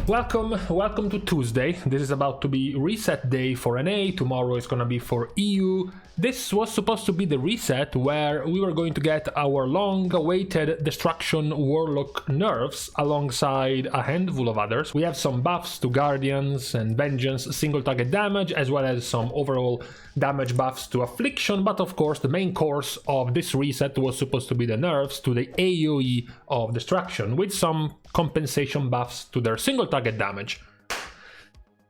Welcome to Tuesday. This is about to be reset day for NA, tomorrow is gonna be for EU. This was supposed to be the reset where we were going to get our long-awaited Destruction Warlock nerfs alongside a handful of others. We have some buffs to Guardians and Vengeance single target damage, as well as some overall damage buffs to Affliction, but of course the main course of this reset was supposed to be the nerfs to the AoE of Destruction, with some compensation buffs to their single target damage.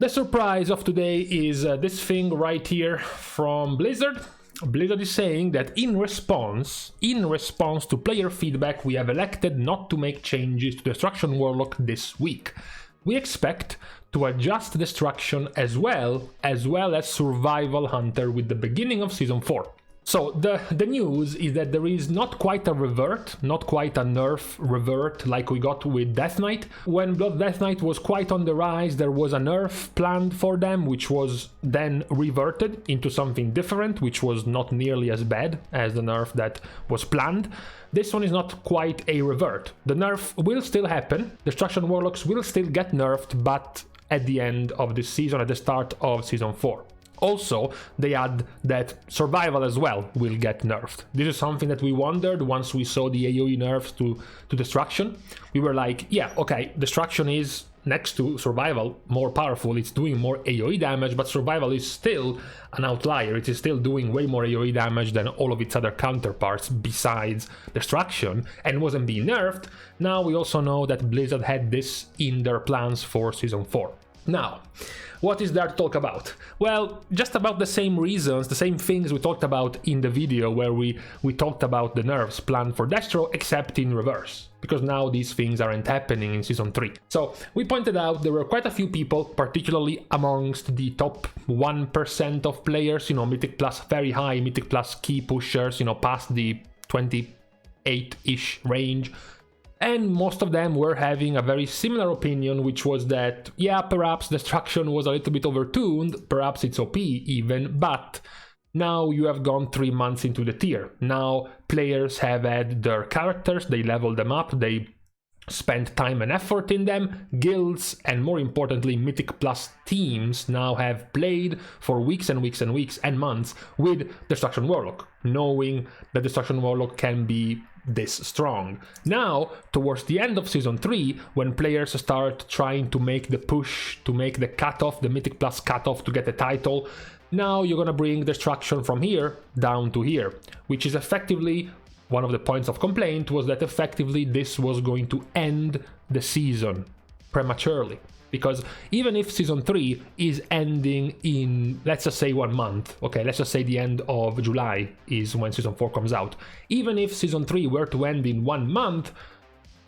The surprise of today is this thing right here from Blizzard. Blizzard is saying that in response to player feedback, we have elected not to make changes to Destruction Warlock this week. We expect to adjust Destruction as well as Survival Hunter with the beginning of Season 4. So the news is that there is not quite a revert, not quite a nerf revert like we got with Death Knight. When Blood Death Knight was quite on the rise, there was a nerf planned for them, which was then reverted into something different, which was not nearly as bad as the nerf that was planned. This one is not quite a revert. The nerf will still happen, Destruction Warlocks will still get nerfed, but at the end of this season, at the start of Season 4. Also, they add that Survival as well will get nerfed. This is something that we wondered once we saw the AoE nerfs to Destruction. We were like, yeah, okay, Destruction is, next to Survival, more powerful, it's doing more AoE damage, but Survival is still an outlier. It is still doing way more AoE damage than all of its other counterparts besides Destruction, and wasn't being nerfed. Now we also know that Blizzard had this in their plans for Season 4. Now, what is there to talk about? Well, just about the same reasons, the same things we talked about in the video where we talked about the nerfs planned for Destro, except in reverse, because now these things aren't happening in Season 3. So we pointed out there were quite a few people, particularly amongst the top 1% of players, you know, Mythic Plus very high, Mythic Plus key pushers, you know, past the 28-ish range. And most of them were having a very similar opinion, which was that, yeah, perhaps Destruction was a little bit overtuned, perhaps it's OP even, but now you have gone 3 months into the tier. Now players have had their characters, they leveled them up, they spent time and effort in them, guilds, and more importantly, Mythic Plus teams now have played for weeks and weeks and weeks and months with Destruction Warlock, knowing that Destruction Warlock can be this strong. Now, towards the end of Season 3, when players start trying to make the push, to make the cutoff, the Mythic Plus cutoff to get the title, now you're gonna bring Destruction from here down to here, which is effectively one of the points of complaint, was that effectively this was going to end the season prematurely. Because even if Season 3 is ending in, let's just say 1 month, okay, let's just say the end of July is when Season 4 comes out. Even if Season 3 were to end in 1 month,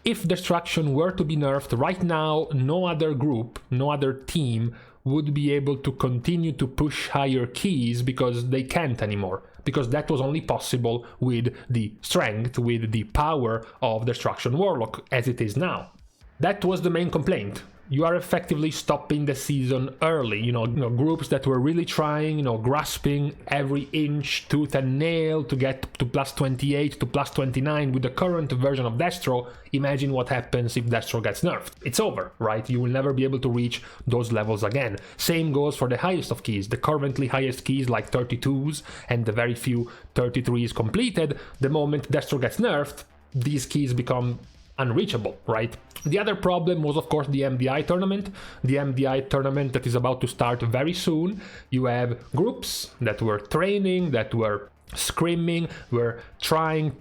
if Destruction were to be nerfed right now, no other group, no other team would be able to continue to push higher keys because they can't anymore. Because that was only possible with the strength, with the power of Destruction Warlock as it is now. That was the main complaint. You are effectively stopping the season early, you know, groups that were really trying, you know, grasping every inch, tooth and nail to get to plus 28, to plus 29 with the current version of Destro. Imagine what happens if Destro gets nerfed. It's over, right? You will never be able to reach those levels again. Same goes for the highest of keys. The currently highest keys like 32s and the very few 33s completed. The moment Destro gets nerfed, these keys become unreachable, right? The other problem was, of course, the MDI tournament. The MDI tournament that is about to start very soon. You have groups that were training, that were scrimming, were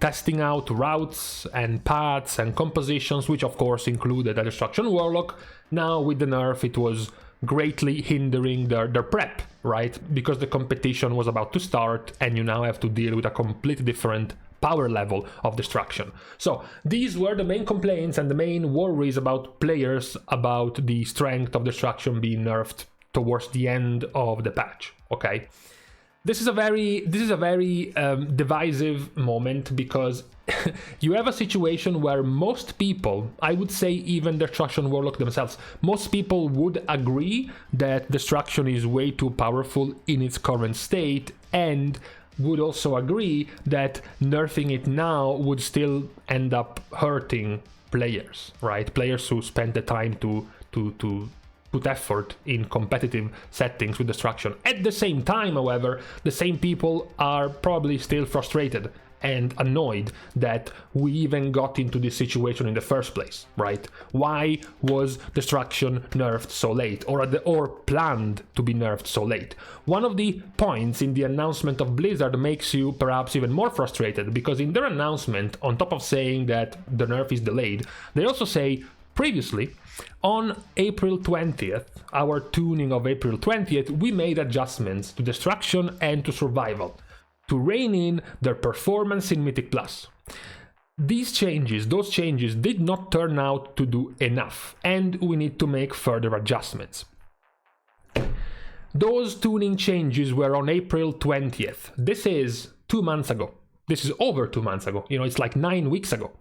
testing out routes and paths and compositions, which of course included a Destruction Warlock. Now with the nerf, it was greatly hindering their prep, right? Because the competition was about to start and you now have to deal with a completely different power level of Destruction. So these were the main complaints and the main worries about players about the strength of Destruction being nerfed towards the end of the patch, okay? This is a very divisive moment because you have a situation where most people, I would say even Destruction Warlock themselves, most people would agree that Destruction is way too powerful in its current state, and would also agree that nerfing it now would still end up hurting players, right? Players who spent the time to to put effort in competitive settings with Destruction. At the same time, however, the same people are probably still frustrated and annoyed that we even got into this situation in the first place, right? Why was Destruction nerfed so late, or planned to be nerfed so late? One of the points in the announcement of Blizzard makes you perhaps even more frustrated, because in their announcement, on top of saying that the nerf is delayed, they also say previously, on April 20th, our tuning of April 20th, we made adjustments to Destruction and to Survival to rein in their performance in Mythic Plus. Those changes did not turn out to do enough, and we need to make further adjustments. Those tuning changes were on April 20th. This is 2 months ago. This is over 2 months ago. You know, it's like 9 weeks ago.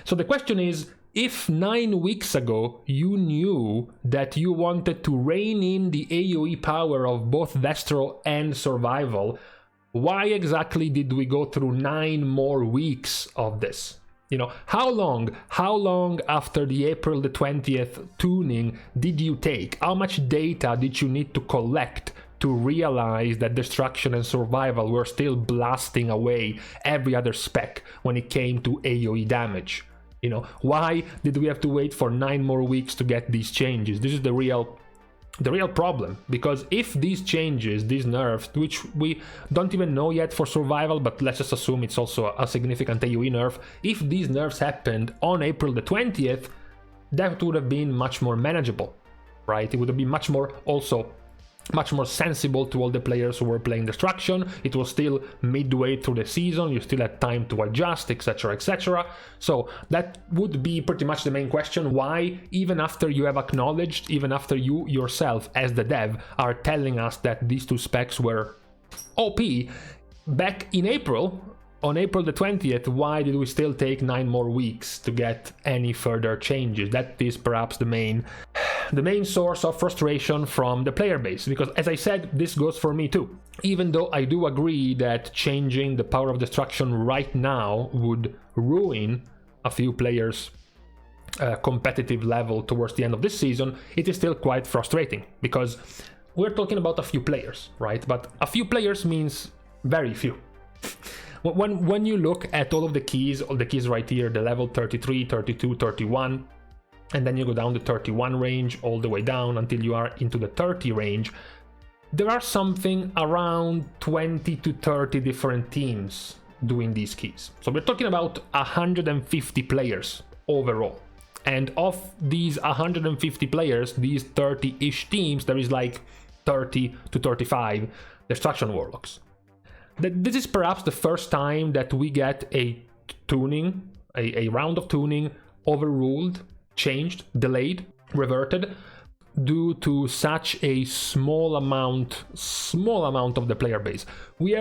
So the question is, if 9 weeks ago you knew that you wanted to rein in the AoE power of both Destro and Survival, why exactly did we go through 9 more weeks of this? You know, how long after the April the 20th tuning did you take? How much data did you need to collect to realize that Destruction and Survival were still blasting away every other spec when it came to AoE damage? You know, why did we have to wait for 9 more weeks to get these changes? This is the real problem, because if these changes, these nerfs, which we don't even know yet for Survival, but let's just assume it's also a significant AoE nerf, if these nerfs happened on April the 20th, that would have been much more manageable, right? It would have been much more sensible to all the players who were playing Destruction. It was still midway through the season, you still had time to adjust, etc, etc. So that would be pretty much the main question. Why, even after you have acknowledged, even after you yourself as the dev are telling us that these 2 specs were OP, back in April, on April the 20th, why did we still take 9 more weeks to get any further changes? That is perhaps the main source of frustration from the player base, because as I said, this goes for me too. Even though I do agree that changing the power of Destruction right now would ruin a few players' competitive level towards the end of this season, it is still quite frustrating, because we're talking about a few players, right? But a few players means very few. When you look at all the keys right here, the level 33, 32, 31, and then you go down the 31 range all the way down until you are into the 30 range, there are something around 20 to 30 different teams doing these keys. So we're talking about 150 players overall. And of these 150 players, these 30-ish teams, there is like 30 to 35 Destruction Warlocks. This is perhaps the first time that we get a tuning, a round of tuning overruled, changed, delayed, reverted, due to such a small amount of the player base. We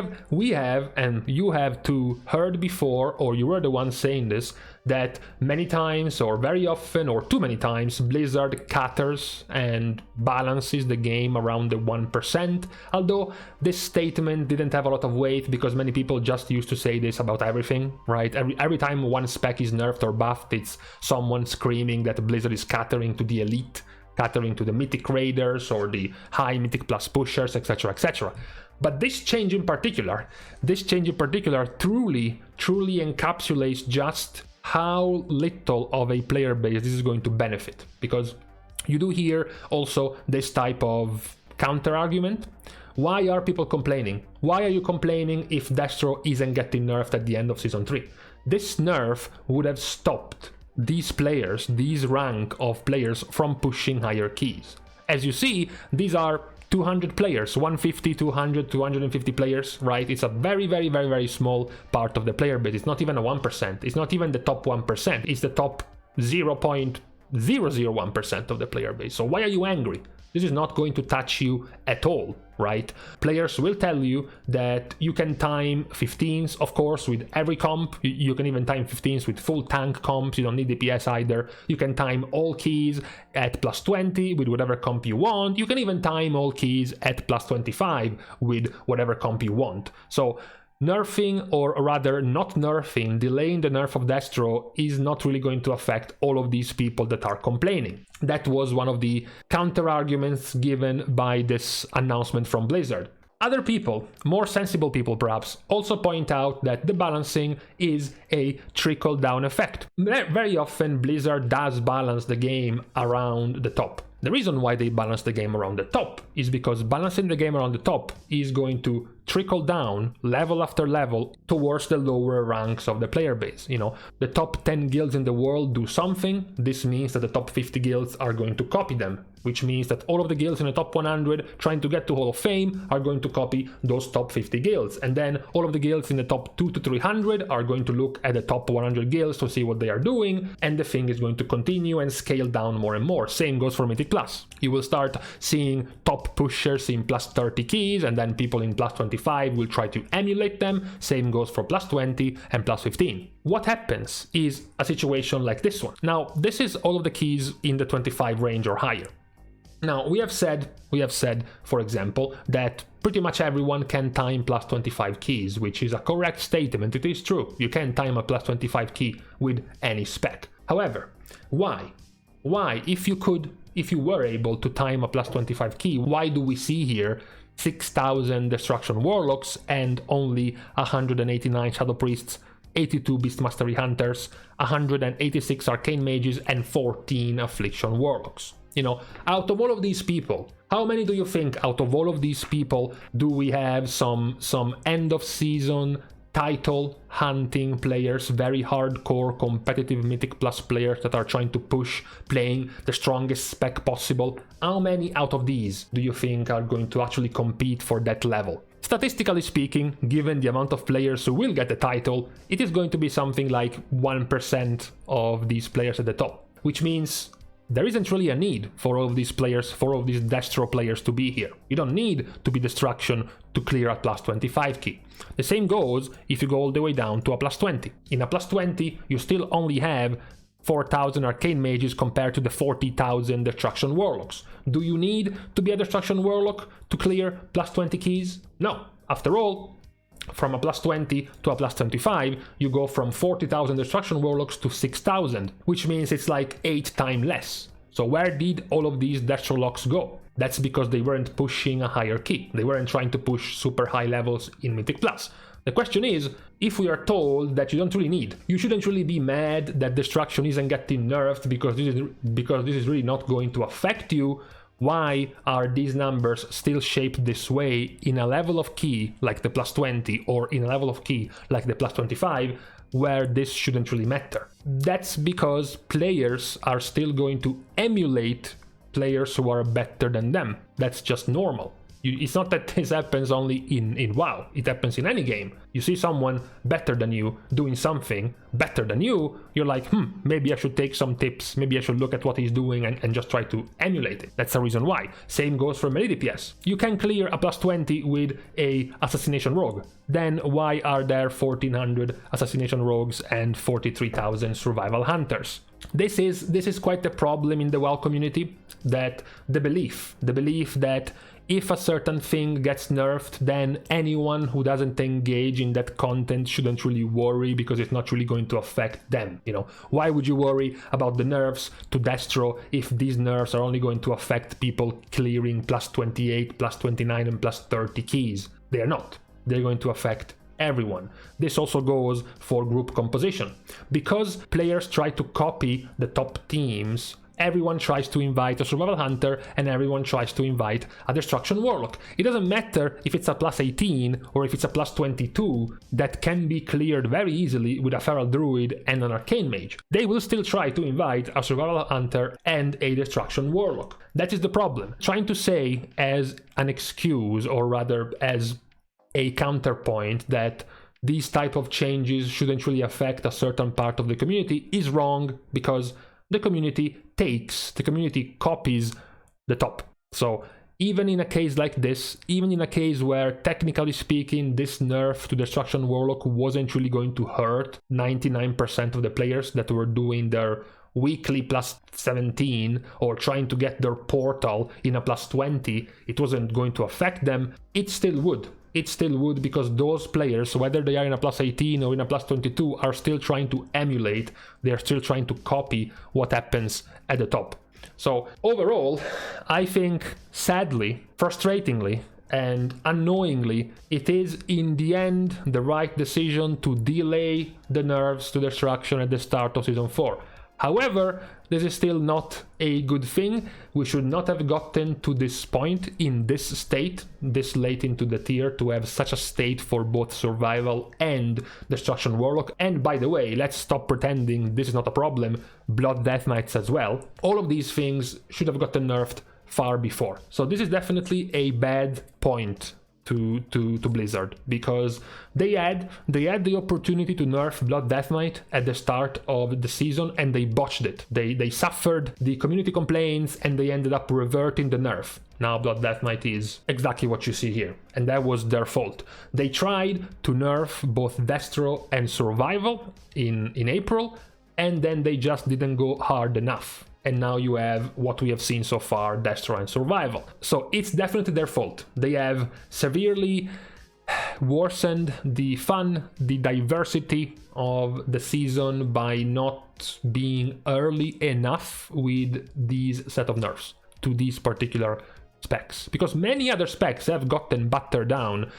have, and you have too heard before, or you were the one saying this, that many times, or very often, or too many times, Blizzard caters and balances the game around the 1%, although this statement didn't have a lot of weight because many people just used to say this about everything, right? Every time one spec is nerfed or buffed, it's someone screaming that Blizzard is catering to the elite, catering to the Mythic Raiders or the high Mythic Plus pushers, etc, etc. But this change in particular truly encapsulates just how little of a player base this is going to benefit. Because you do hear also this type of counter argument. Why are people complaining? Why are you complaining if Destro isn't getting nerfed at the end of Season 3? This nerf would have stopped these players, these rank of players, from pushing higher keys. As you see, these are 200 players, 150, 200, 250 players, right? It's a very, very, very, very small part of the player base. It's not even a 1%. It's not even the top 1%. It's the top 0.001% of the player base. So why are you angry? This is not going to touch you at all, right? Players will tell you that you can time 15s, of course, with every comp. You can even time 15s with full tank comps. You don't need DPS either. You can time all keys at plus 20 with whatever comp you want. You can even time all keys at plus 25 with whatever comp you want. So Nerfing, or rather not nerfing, delaying the nerf of Destro is not really going to affect all of these people that are complaining. That was one of the counter arguments given by this announcement from Blizzard. Other people, more sensible people perhaps, also point out that the balancing is a trickle-down effect. Very often Blizzard does balance the game around the top. The reason why they balance the game around the top is because balancing the game around the top is going to trickle down level after level towards the lower ranks of the player base. You know, the top 10 guilds in the world do something. This means that the top 50 guilds are going to copy them, which means that all of the guilds in the top 100 trying to get to Hall of Fame are going to copy those top 50 guilds. And then all of the guilds in the top 2 to 300 are going to look at the top 100 guilds to see what they are doing. And the thing is going to continue and scale down more and more. Same goes for Mythic Plus. You will start seeing top pushers in plus 30 keys, and then people in plus 25 will try to emulate them. Same goes for plus 20 and plus 15. What happens is a situation like this one. Now, this is all of the keys in the 25 range or higher. Now, we have said, for example, that pretty much everyone can time plus 25 keys, which is a correct statement. It is true. You can time a plus 25 key with any spec. However, why? Why, if you were able to time a plus 25 key, why do we see here 6,000 Destruction Warlocks and only 189 Shadow Priests, 82 Beast Mastery Hunters, 186 Arcane Mages, and 14 Affliction Warlocks? You know, out of all of these people, how many do you think out of all of these people do we have some end of season title hunting players, very hardcore competitive Mythic Plus players that are trying to push playing the strongest spec possible? How many out of these do you think are going to actually compete for that level? Statistically speaking, given the amount of players who will get the title, it is going to be something like 1% of these players at the top, which means there isn't really a need for all of these players, for all of these Destro players to be here. You don't need to be Destruction to clear a plus 25 key. The same goes if you go all the way down to a plus 20. In a plus 20, you still only have 4,000 Arcane Mages compared to the 40,000 Destruction Warlocks. Do you need to be a Destruction Warlock to clear plus 20 keys? No. After all, from a plus 20 to a plus 25, you go from 40,000 Destruction Warlocks to 6,000, which means it's like 8 times less. So where did all of these Destro locks go? That's because they weren't pushing a higher key. They weren't trying to push super high levels in Mythic Plus. The question is, if we are told that you don't really need, you shouldn't really be mad that Destruction isn't getting nerfed because this is really not going to affect you. Why are these numbers still shaped this way in a level of key like the plus 20 or in a level of key like the plus 25 where this shouldn't really matter? That's because players are still going to emulate players who are better than them. That's just normal. It's not that this happens only in WoW, it happens in any game. You see someone better than you doing something better than you, you're like, maybe I should take some tips, maybe I should look at what he's doing and just try to emulate it. That's the reason why. Same goes for melee DPS. You can clear a plus 20 with a Assassination Rogue. Then why are there 1,400 Assassination Rogues and 43,000 Survival Hunters? This is quite a problem in the WoW community, that the belief that if a certain thing gets nerfed, then anyone who doesn't engage in that content shouldn't really worry because it's not really going to affect them. You know, why would you worry about the nerfs to Destro if these nerfs are only going to affect people clearing plus 28, plus 29, and plus 30 keys? They are not. They're going to affect everyone. This also goes for group composition. Because players try to copy the top teams, everyone tries to invite a Survival Hunter and everyone tries to invite a Destruction Warlock. It doesn't matter if it's a plus 18 or if it's a plus 22 that can be cleared very easily with a Feral Druid and an Arcane Mage. They will still try to invite a Survival Hunter and a Destruction Warlock. That is the problem. Trying to say as an excuse, or rather as a counterpoint, that these type of changes shouldn't really affect a certain part of the community is wrong, because the community copies the top. So even in a case like this, even in a case where technically speaking this nerf to Destruction Warlock wasn't really going to hurt 99% of the players that were doing their weekly plus 17 or trying to get their portal in a plus 20, it wasn't going to affect them, it still would. it still would, because those players, whether they are in a plus 18 or in a plus 22, are still trying to emulate, they're still trying to copy what happens at the top. So overall, I think, sadly, frustratingly, and unknowingly, it is in the end the right decision to delay the nerfs to Destruction at the start of Season 4. However, this is still not a good thing. We should not have gotten to this point in this state, this late into the tier, to have such a state for both Survival and Destruction Warlock. And by the way, let's stop pretending this is not a problem. Blood Death Knights as well. All of these things should have gotten nerfed far before. So this is definitely a bad point to Blizzard, because they had the opportunity to nerf Blood Death Knight at the start of the season, and they botched it. They suffered the community complaints, and they ended up reverting the nerf. Now Blood Death Knight is exactly what you see here, and that was their fault. They tried to nerf both Destro and Survival in April, and then they just didn't go hard enough. And now you have what we have seen so far, Destro and Survival. So it's definitely their fault. They have severely worsened the fun, the diversity of the season by not being early enough with these set of nerfs to these particular specs, because many other specs have gotten battered down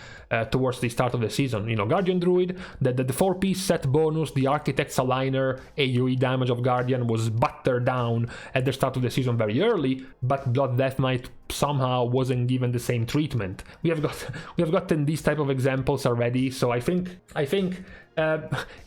towards the start of the season. You know, Guardian Druid, the 4-piece set bonus, the Architect's Aligner, AoE damage of Guardian was battered down at the start of the season very early, but Blood Death Knight somehow wasn't given the same treatment. We have gotten these type of examples already, so I think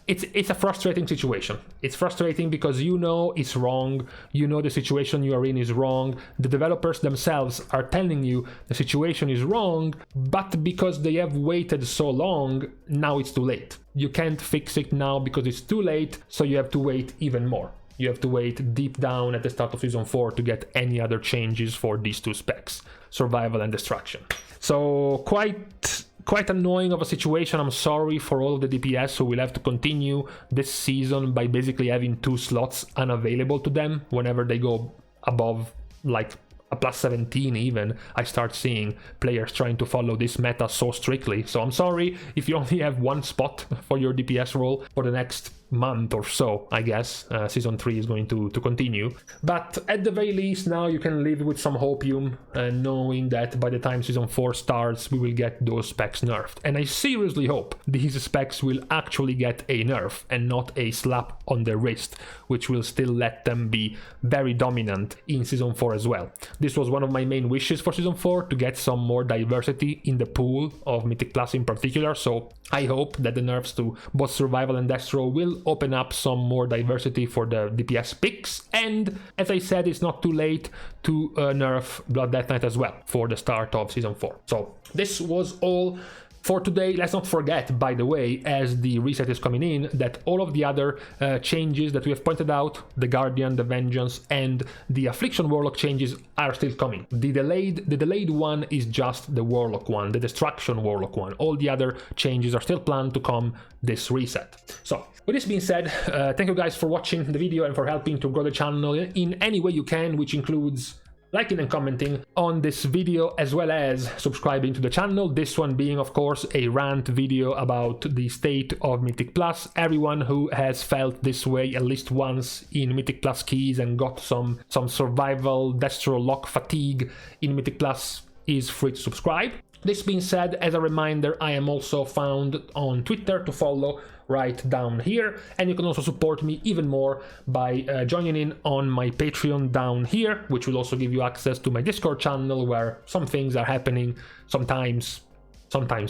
it's a frustrating situation. It's frustrating because you know it's wrong, you know the situation you are in is wrong, the developers themselves are telling you the situation is wrong, but because they have waited so long, now it's too late. You can't fix it now because it's too late, so you have to wait even more. You have to wait deep down at the start of Season 4 to get any other changes for these two specs, Survival and Destruction. So quite annoying of a situation. I'm sorry for all of the DPS who will have to continue this season by basically having 2 slots unavailable to them whenever they go above like a plus 17 even. I start seeing players trying to follow this meta so strictly. So I'm sorry if you only have 1 spot for your DPS role for the next month or so, I guess. Season 3 is going to continue. But at the very least, now you can live with some hopium, knowing that by the time Season 4 starts, we will get those specs nerfed. And I seriously hope these specs will actually get a nerf and not a slap on the wrist, which will still let them be very dominant in Season 4 as well. This was one of my main wishes for Season 4, to get some more diversity in the pool of Mythic Plus in particular, so I hope that the nerfs to both Survival and Destro will open up some more diversity for the DPS picks, and as I said, it's not too late to nerf Blood Death Knight as well for the start of Season 4. So this was all for today. Let's not forget, by the way, as the reset is coming in, that all of the other changes that we have pointed out, the Guardian, the Vengeance, and the Affliction Warlock changes are still coming. The delayed one is just the Warlock one, the Destruction Warlock one. All the other changes are still planned to come this reset. So with this being said, thank you guys for watching the video and for helping to grow the channel in any way you can, which includes liking and commenting on this video, as well as subscribing to the channel. This one being, of course, a rant video about the state of Mythic Plus. Everyone who has felt this way at least once in Mythic Plus keys and got some Survival Destro lock fatigue in Mythic Plus is free to subscribe. This being said, as a reminder, I am also found on Twitter to follow right down here, and you can also support me even more by joining in on my Patreon down here, which will also give you access to my Discord channel where some things are happening, sometimes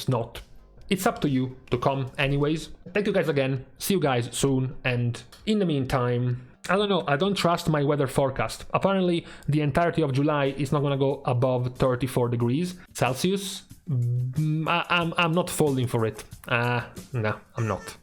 not. It's up to you to come anyways. Thank you guys again, see you guys soon, and in the meantime, I don't know, I don't trust my weather forecast. Apparently the entirety of July is not gonna go above 34 degrees Celsius. I'm not falling for it. No, I'm not.